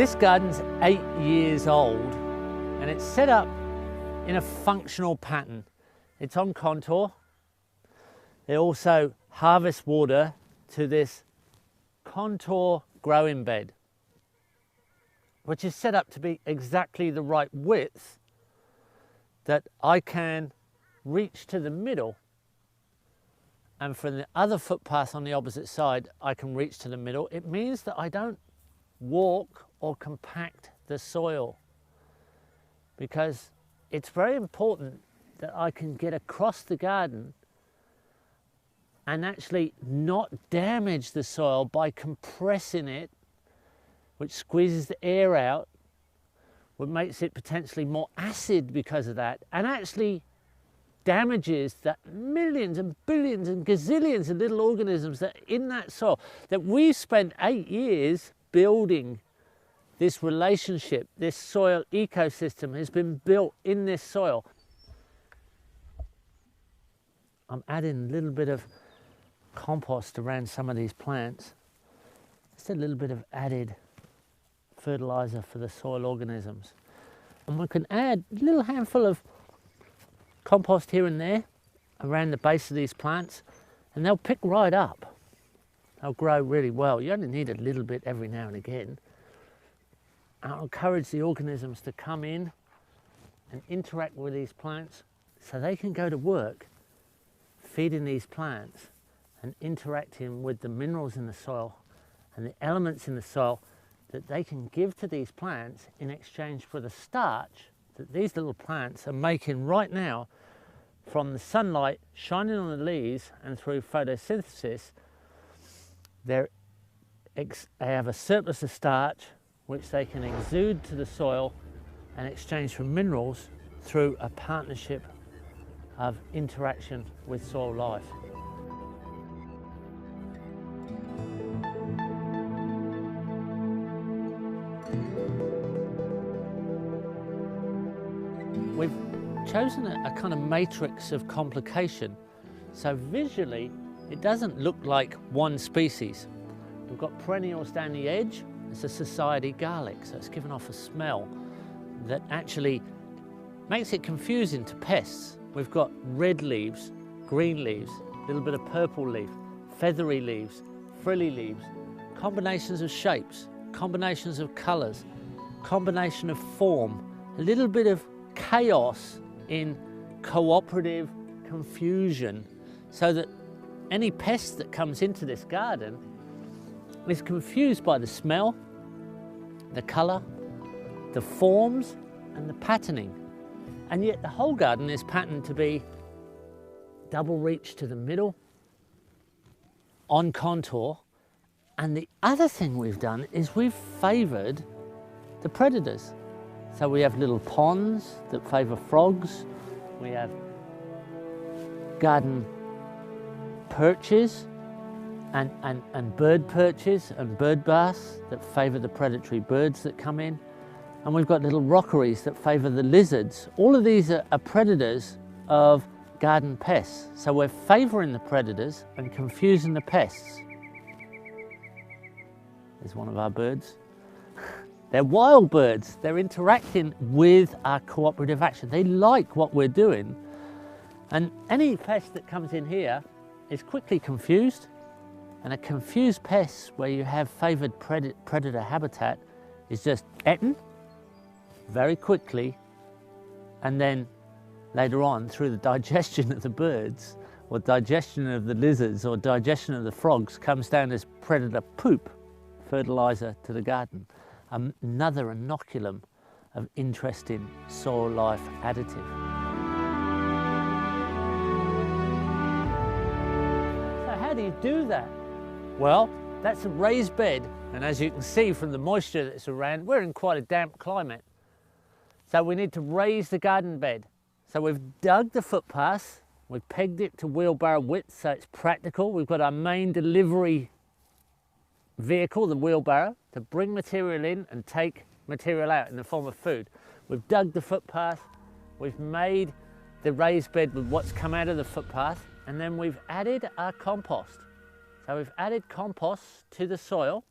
This garden's 8 years old and it's set up in a functional pattern. It's on contour. They also harvest water to this contour growing bed, which is set up to be exactly the right width that I can reach to the middle, and from the other footpath on the opposite side I can reach to the middle. It means that I don't walk or compact the soil, because it's very important that I can get across the garden and actually not damage the soil by compressing it, which squeezes the air out, what makes it potentially more acid because of that, and actually damages the millions and billions and gazillions of little organisms that are in that soil, that we've spent 8 years building. This relationship, this soil ecosystem has been built in this soil. I'm adding a little bit of compost around some of these plants. Just a little bit of added fertilizer for the soil organisms. And we can add a little handful of compost here and there around the base of these plants, and they'll pick right up. They'll grow really well. You only need a little bit every now and again. I'll encourage the organisms to come in and interact with these plants so they can go to work feeding these plants and interacting with the minerals in the soil and the elements in the soil that they can give to these plants in exchange for the starch that these little plants are making right now from the sunlight shining on the leaves, and through photosynthesis they have a surplus of starch which they can exude to the soil and exchange for minerals through a partnership of interaction with soil life. We've chosen a kind of matrix of complication, so visually it doesn't look like one species. We've got perennials down the edge. It's a society garlic, so it's given off a smell that actually makes it confusing to pests. We've got red leaves, green leaves, a little bit of purple leaf, feathery leaves, frilly leaves, combinations of shapes, combinations of colours, combination of form, a little bit of chaos in cooperative confusion, so that any pest that comes into this garden is confused by the smell, the colour, the forms and the patterning. And yet the whole garden is patterned to be double reach to the middle, on contour. And the other thing we've done is we've favoured the predators. So we have little ponds that favour frogs, we have garden perches and bird perches and bird baths that favour the predatory birds that come in. And we've got little rockeries that favour the lizards. All of these are predators of garden pests. So we're favouring the predators and confusing the pests. There's one of our birds. They're wild birds. They're interacting with our cooperative action. They like what we're doing. And any pest that comes in here is quickly confused. And a confused pest where you have favoured predator habitat is just eaten very quickly, and then later on through the digestion of the birds or digestion of the lizards or digestion of the frogs comes down as predator poop, fertiliser to the garden. Another inoculum of interesting soil life additive. So how do you do that? Well, that's a raised bed, and as you can see from the moisture that's around, we're in quite a damp climate. So we need to raise the garden bed. So we've dug the footpath, we've pegged it to wheelbarrow width so it's practical. We've got our main delivery vehicle, the wheelbarrow, to bring material in and take material out in the form of food. We've dug the footpath, we've made the raised bed with what's come out of the footpath, and then we've added our compost. So we've added compost to the soil,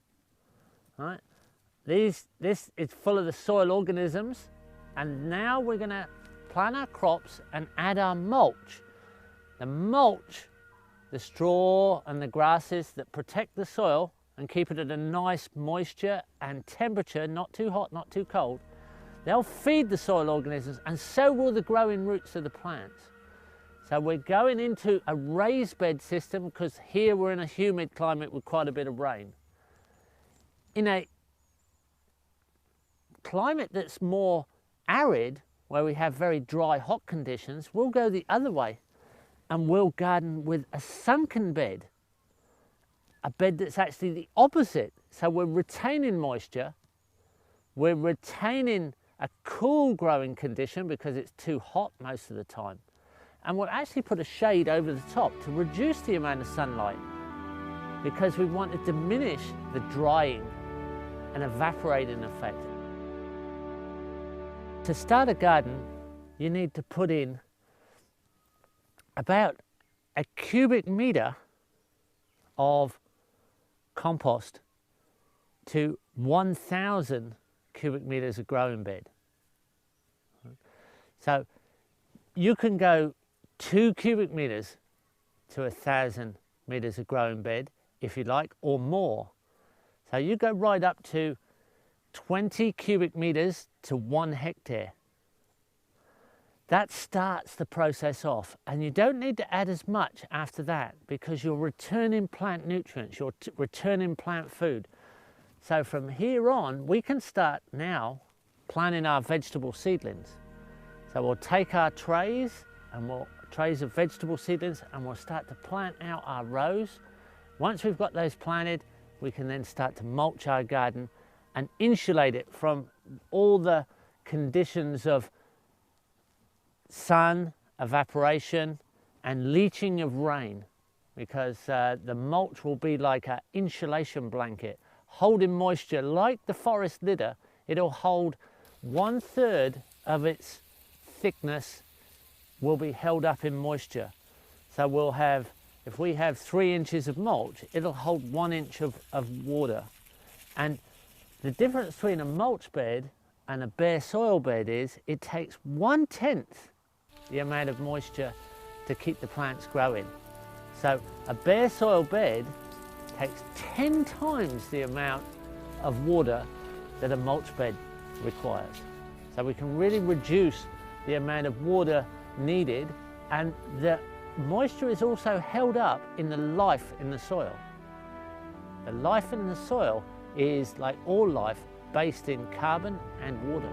right? this is full of the soil organisms, and now we're going to plant our crops and add our mulch. The mulch, the straw and the grasses that protect the soil and keep it at a nice moisture and temperature, not too hot, not too cold, they'll feed the soil organisms, and so will the growing roots of the plants. So we're going into a raised bed system because here we're in a humid climate with quite a bit of rain. In a climate that's more arid, where we have very dry, hot conditions, we'll go the other way and we'll garden with a sunken bed, a bed that's actually the opposite. So we're retaining moisture, we're retaining a cool growing condition because it's too hot most of the time, and we'll actually put a shade over the top to reduce the amount of sunlight because we want to diminish the drying and evaporating effect. To start a garden, you need to put in about a cubic meter of compost to 1,000 cubic meters of growing bed. So you can go 2 cubic meters to 1,000 meters of growing bed if you like, or more. So you go right up to 20 cubic meters to 1 hectare. That starts the process off, and you don't need to add as much after that because you're returning plant nutrients, you're returning plant food. So from here on, we can start now planting our vegetable seedlings. So we'll take our trays of vegetable seedlings and we'll start to plant out our rows. Once we've got those planted, we can then start to mulch our garden and insulate it from all the conditions of sun, evaporation, and leaching of rain, because the mulch will be like an insulation blanket, holding moisture like the forest litter. It'll hold 1/3 of its thickness will be held up in moisture. So we'll have, if we have 3 inches of mulch, it'll hold 1 inch of water. And the difference between a mulch bed and a bare soil bed is it takes 1/10 the amount of moisture to keep the plants growing. So a bare soil bed takes 10 times the amount of water that a mulch bed requires. So we can really reduce the amount of water needed, and the moisture is also held up in the life in the soil. The life in the soil is, like all life, based in carbon and water.